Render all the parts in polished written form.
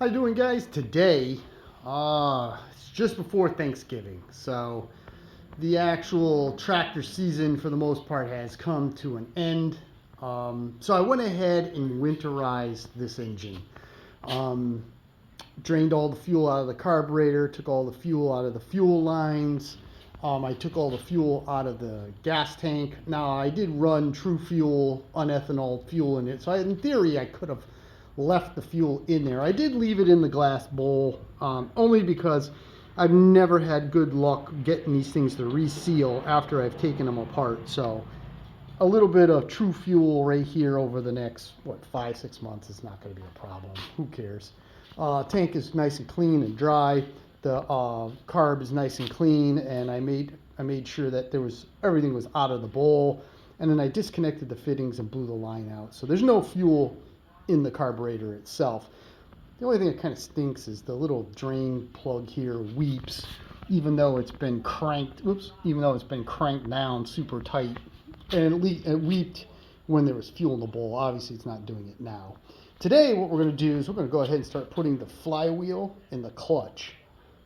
How you doing, guys? Today, it's just before Thanksgiving, so the actual tractor season for the most part has come to an end. So I went ahead and winterized this engine. Drained all the fuel out of the carburetor, took all the fuel out of the fuel lines. I took all the fuel out of the gas tank. Now, I did run true fuel, unethanol fuel in it, so in theory I could have left the fuel in there. I did leave it in the glass bowl, only because I've never had good luck getting these things to reseal after I've taken them apart. So a little bit of true fuel right here over the next, 5-6 months is not going to be a problem. Who cares? Tank is nice and clean and dry. The carb is nice and clean, and I made sure that everything was out of the bowl, and then I disconnected the fittings and blew the line out. So there's no fuel in the carburetor itself. The only thing that kind of stinks is the little drain plug here weeps, even though it's been cranked. Even though it's been cranked down super tight, and it weeped when there was fuel in the bowl. Obviously, it's not doing it now. Today, what we're going to do is we're going to go ahead and start putting the flywheel and the clutch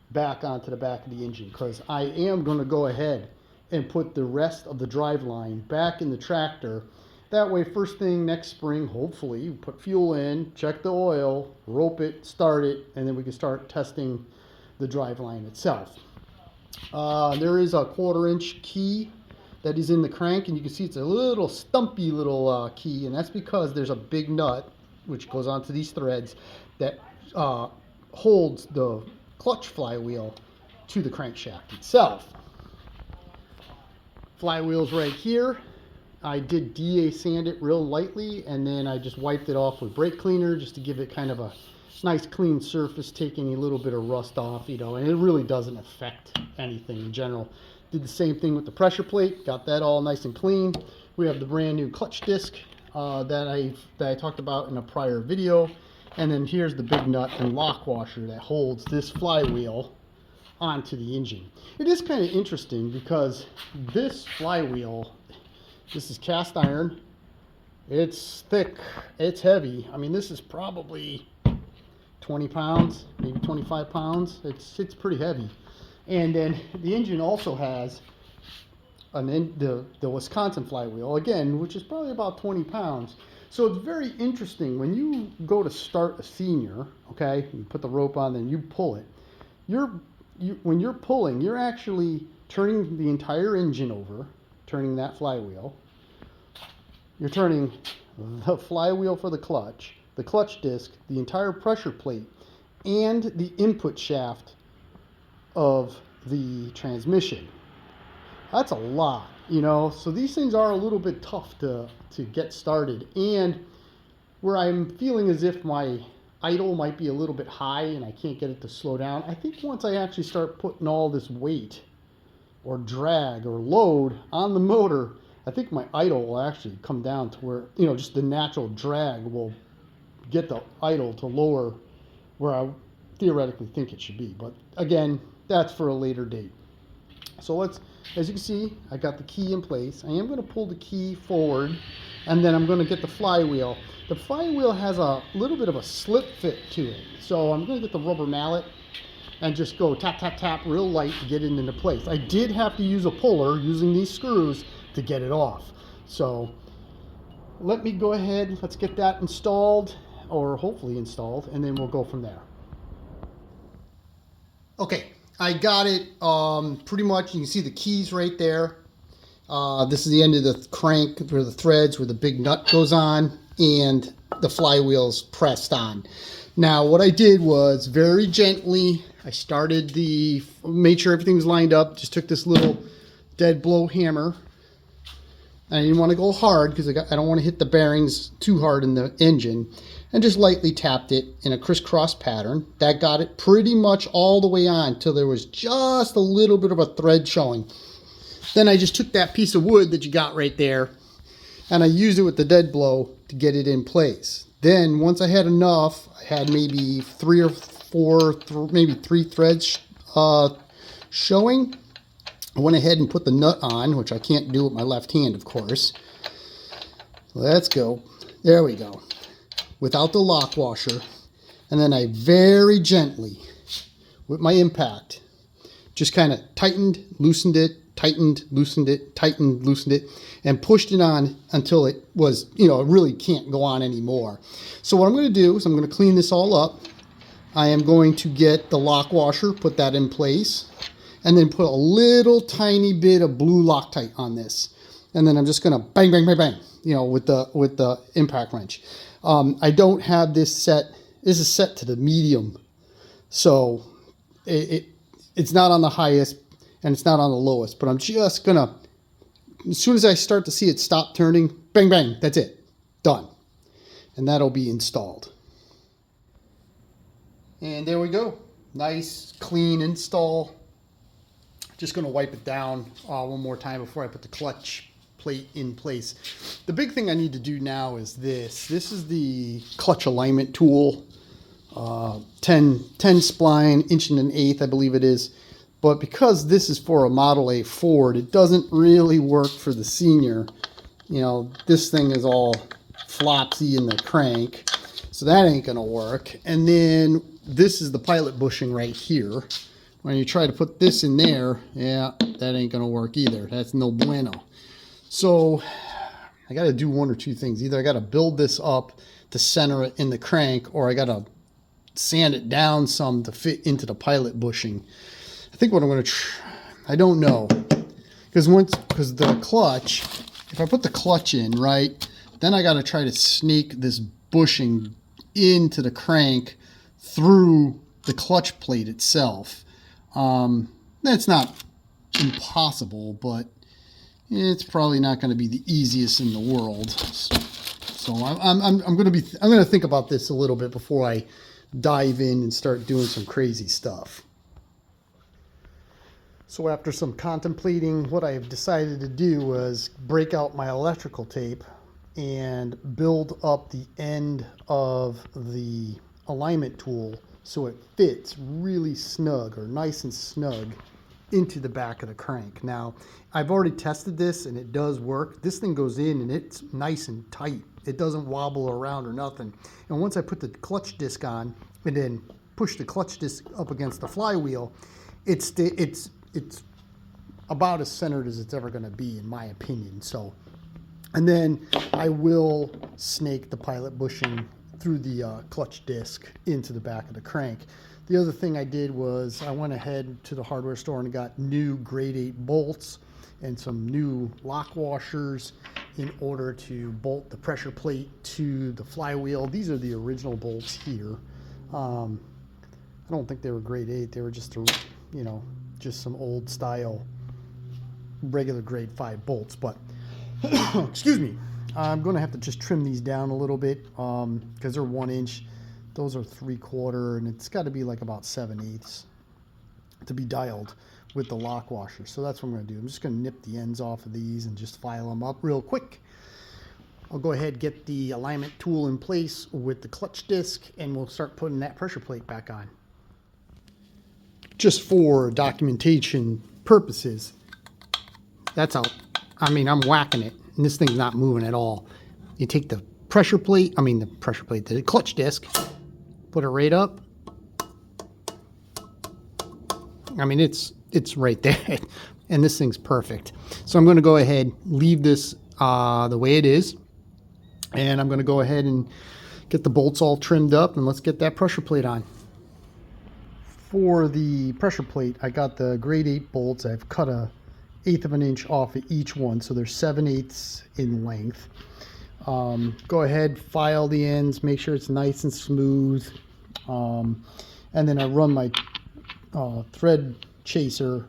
back onto the back of the engine, because I am going to go ahead and put the rest of the drive line back in the tractor. That way, first thing next spring, hopefully, you put fuel in, check the oil, rope it, start it, and then we can start testing the drive line itself. There is a 1/4-inch key that is in the crank, and you can see it's a little stumpy little key, and that's because there's a big nut which goes onto these threads that holds the clutch flywheel to the crankshaft itself. Flywheel's right here. I did DA sand it real lightly, and then I just wiped it off with brake cleaner just to give it kind of a nice clean surface, take any little bit of rust off, and it really doesn't affect anything in general. Did the same thing with the pressure plate, got that all nice and clean. We have the brand new clutch disc that I talked about in a prior video, and then here's the big nut and lock washer that holds this flywheel onto the engine. It is kind of interesting because this flywheel, this is cast iron, it's thick, it's heavy. I mean, this is probably 20 pounds, maybe 25 pounds. It's pretty heavy. And then the engine also has the Wisconsin flywheel, again, which is probably about 20 pounds. So it's very interesting when you go to start a senior, okay, you put the rope on, then you pull it. When you're pulling, you're actually turning the entire engine over, turning that flywheel. You're turning the flywheel for the clutch disc, the entire pressure plate, and the input shaft of the transmission. That's a lot, so these things are a little bit tough to get started. And where I'm feeling as if my idle might be a little bit high and I can't get it to slow down, I think once I actually start putting all this weight or drag or load on the motor, I think my idle will actually come down to where, just the natural drag will get the idle to lower where I theoretically think it should be. But again, that's for a later date. So as you can see, I got the key in place. I am going to pull the key forward, and then I'm going to get the flywheel. The flywheel has a little bit of a slip fit to it. So I'm going to get the rubber mallet and just go tap, tap, tap real light to get it into place. I did have to use a puller using these screws to get it off. So let me go ahead, let's get that installed, or hopefully installed, and then we'll go from there. Okay, I got it pretty much. You can see the keys right there. This is the end of the crank where the threads, where the big nut goes on, and the flywheel's pressed on. Now, what I did was very gently, made sure everything was lined up, just took this little dead blow hammer. I didn't want to go hard because I don't want to hit the bearings too hard in the engine, and just lightly tapped it in a crisscross pattern. That got it pretty much all the way on till there was just a little bit of a thread showing. Then I just took that piece of wood that you got right there, and I used it with the dead blow to get it in place. Then once I had enough, I had maybe 3 or 4, maybe 3 threads showing. I went ahead and put the nut on, which I can't do with my left hand, of course. Let's go. There we go. Without the lock washer. And then I very gently, with my impact, just kind of tightened, loosened it, tightened, loosened it, tightened, loosened it, and pushed it on until it was, it really can't go on anymore. So what I'm going to do is I'm going to clean this all up. I am going to get the lock washer, put that in place, and then put a little tiny bit of blue Loctite on this. And then I'm just going to bang, bang, bang, bang, with the impact wrench. I don't have this set. This is set to the medium. So it's not on the highest and it's not on the lowest, but I'm just going to, as soon as I start to see it stop turning, bang, bang, that's it. Done. And that'll be installed. And there we go. Nice, clean install. Just going to wipe it down one more time before I put the clutch plate in place. The big thing I need to do now is this. This is the clutch alignment tool. 10 spline, 1.125", I believe it is. But because this is for a Model A Ford, it doesn't really work for the Senior. This thing is all flopsy in the crank, so that ain't gonna work. And then this is the pilot bushing right here. When you try to put this in there, yeah, that ain't gonna work either. That's no bueno. So I gotta do one or two things. Either I gotta build this up to center it in the crank, or I gotta sand it down some to fit into the pilot bushing. I think what I'm going to I don't know, because the clutch, if I put the clutch in, right, then I got to try to sneak this bushing into the crank through the clutch plate itself. That's not impossible, but it's probably not going to be the easiest in the world. So I'm going to think about this a little bit before I dive in and start doing some crazy stuff. So after some contemplating, what I have decided to do was break out my electrical tape and build up the end of the alignment tool so it fits really snug, or nice and snug, into the back of the crank. Now, I've already tested this and it does work. This thing goes in and it's nice and tight. It doesn't wobble around or nothing. And once I put the clutch disc on and then push the clutch disc up against the flywheel, it's about as centered as it's ever going to be, in my opinion. So, and then I will snake the pilot bushing through the clutch disc into the back of the crank. The other thing I did was I went ahead to the hardware store and got new grade 8 bolts and some new lock washers in order to bolt the pressure plate to the flywheel. These are the original bolts here. I don't think they were grade 8. They were just just some old style regular grade 5 bolts. But excuse me, I'm going to have to just trim these down a little bit because they're 1 inch. Those are 3/4, and it's got to be like about 7/8 to be dialed with the lock washer. So that's what I'm going to do. I'm just going to nip the ends off of these and just file them up real quick. I'll go ahead and get the alignment tool in place with the clutch disc, and we'll start putting that pressure plate back on. Just for documentation purposes, that's how, I'm whacking it, and this thing's not moving at all. You take the the clutch disc, put it right up. It's right there, and this thing's perfect. So I'm going to go ahead, leave this the way it is, and I'm going to go ahead and get the bolts all trimmed up, and let's get that pressure plate on. For the pressure plate, I got the grade 8 bolts. I've cut 1/8 of an inch off of each one, so they're 7/8 in length. Go ahead, file the ends, make sure it's nice and smooth, and then I run my thread chaser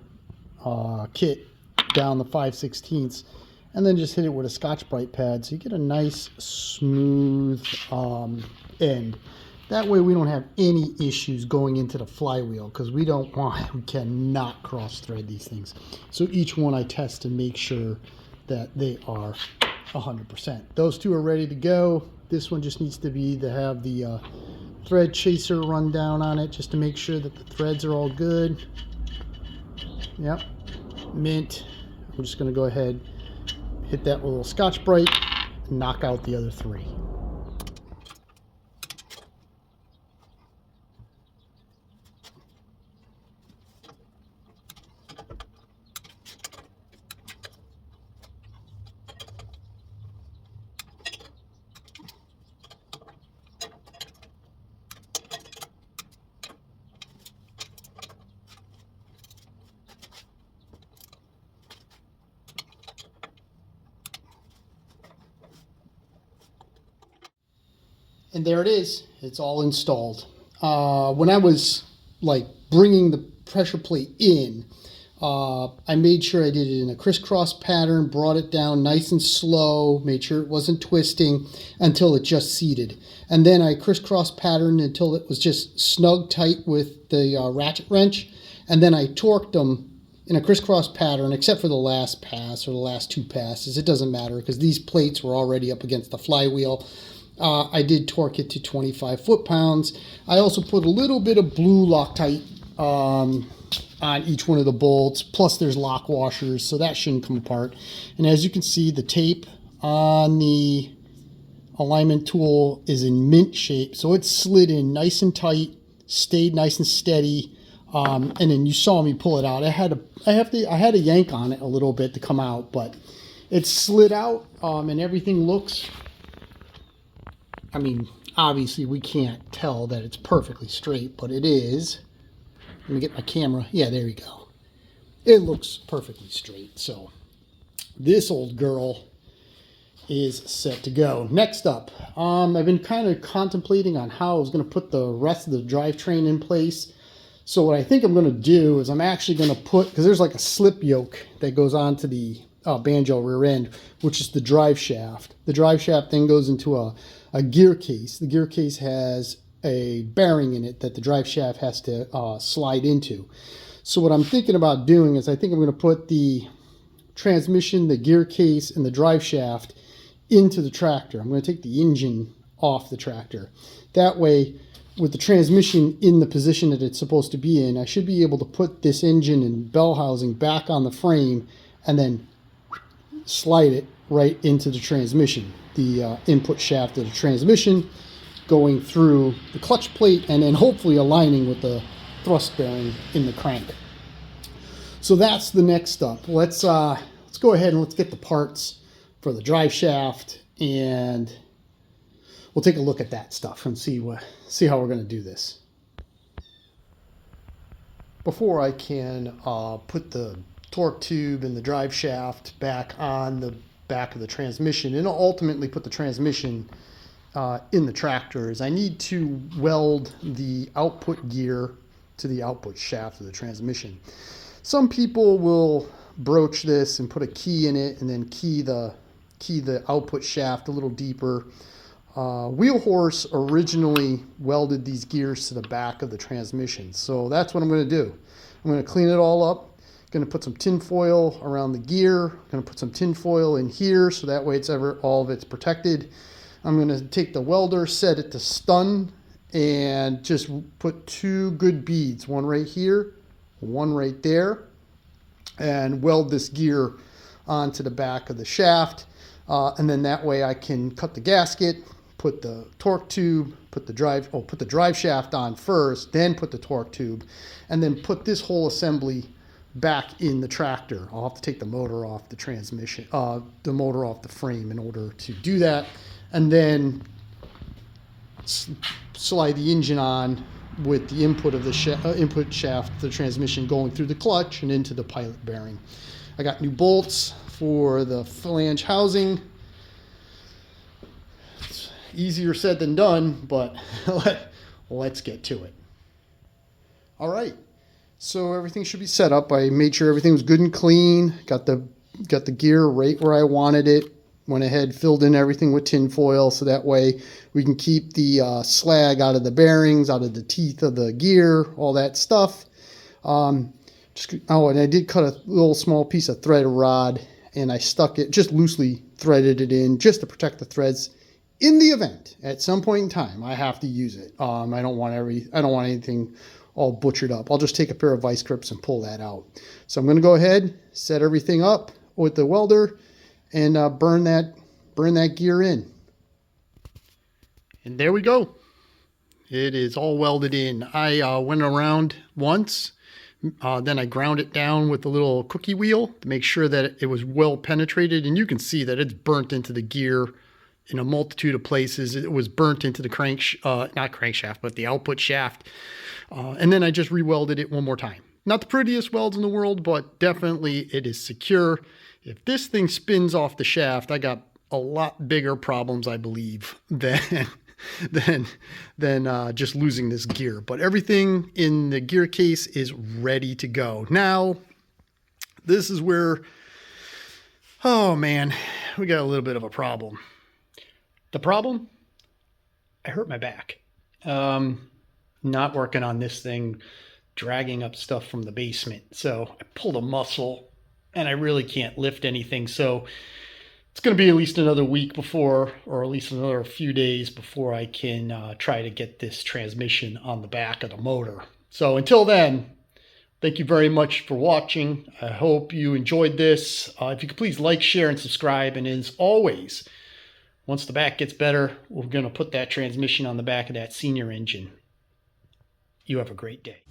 kit down the 5/16, and then just hit it with a Scotch-Brite pad so you get a nice smooth end. That way we don't have any issues going into the flywheel, because we cannot cross thread these things. So each one I test to make sure that they are 100%. Those two are ready to go. This one just needs to have the thread chaser run down on it just to make sure that the threads are all good. Yep, mint. I'm just going to go ahead, hit that with a little Scotch-Brite, and knock out the other 3. And there it is. It's all installed. When I was like bringing the pressure plate in, I made sure I did it in a crisscross pattern, brought it down nice and slow, made sure it wasn't twisting until it just seated. And then I crisscross patterned until it was just snug tight with the ratchet wrench. And then I torqued them in a crisscross pattern, except for the last pass or the last two passes. It doesn't matter because these plates were already up against the flywheel. I did torque it to 25 foot-pounds. I also put a little bit of blue Loctite on each one of the bolts, plus there's lock washers, so that shouldn't come apart. And as you can see, the tape on the alignment tool is in mint shape, so it's slid in nice and tight, stayed nice and steady, and then you saw me pull it out. I had a yank on it a little bit to come out, but it slid out, and everything looks, I mean, obviously we can't tell that it's perfectly straight, but it is. Let me get my camera. Yeah, there you go. It looks perfectly straight. So this old girl is set to go. Next up, I've been kind of contemplating on how I was going to put the rest of the drivetrain in place. So what I think I'm going to do is I'm actually going to put, because there's like a slip yoke that goes onto the banjo rear end, which is the drive shaft. The drive shaft then goes into a gear case. The gear case has a bearing in it that the drive shaft has to slide into. So what I'm thinking about doing is I think I'm going to put the transmission, the gear case, and the drive shaft into the tractor. I'm going to take the engine off the tractor. That way, with the transmission in the position that it's supposed to be in, I should be able to put this engine and bell housing back on the frame and then slide it right into the transmission, the input shaft of the transmission going through the clutch plate and then hopefully aligning with the thrust bearing in the crank. So that's the next step. Let's go ahead and let's get the parts for the drive shaft, and we'll take a look at that stuff and see how we're going to do this. Before I can put the torque tube and the drive shaft back on the back of the transmission and ultimately put the transmission in the tractors, I need to weld the output gear to the output shaft of the transmission. Some people will broach this and put a key in it and then key the output shaft a little deeper. Wheel Horse originally welded these gears to the back of the transmission, so that's what I'm going to do. I'm going to clean it all up. Going to put some tin foil around the gear. Going to put some tin foil in here so that way all of it's protected. I'm going to take the welder, set it to stun, and just put two good beads, one right here, one right there, and weld this gear onto the back of the shaft. And then that way I can cut the gasket, put the torque tube, put the drive shaft on first, then put the torque tube, and then put this whole assembly back in the tractor. I'll have to take the motor off the transmission, the motor off the frame in order to do that, and then slide the engine on with the input of the input shaft, the transmission going through the clutch and into the pilot bearing. I got new bolts for the flange housing. It's easier said than done, but let's get to it. All right, so everything should be set up. I made sure everything was good and clean. Got the gear right where I wanted it. Went ahead, filled in everything with tin foil so that way we can keep the slag out of the bearings, out of the teeth of the gear, all that stuff. And I did cut a little small piece of thread rod and I stuck it, just loosely threaded it in just to protect the threads in the event at some point in time I have to use it. I don't want anything all butchered up. I'll just take a pair of vice grips and pull that out. So I'm going to go ahead, set everything up with the welder, and burn that gear in. And there we go. It is all welded in. I went around once, then I ground it down with a little cookie wheel to make sure that it was well penetrated, and you can see that it's burnt into the gear in a multitude of places. It was burnt into the not crankshaft, but the output shaft. And then I just re-welded it one more time. Not the prettiest welds in the world, but definitely it is secure. If this thing spins off the shaft, I got a lot bigger problems, I believe, than than just losing this gear. But everything in the gear case is ready to go. Now, this is where, oh man, we got a little bit of a problem. The problem? I hurt my back. Not working on this thing, dragging up stuff from the basement. So I pulled a muscle and I really can't lift anything. So it's going to be at least another week before, or at least another few days before I can try to get this transmission on the back of the motor. So until then, thank you very much for watching. I hope you enjoyed this. If you could please like, share, and subscribe. And as always, once the back gets better, we're going to put that transmission on the back of that senior engine. You have a great day.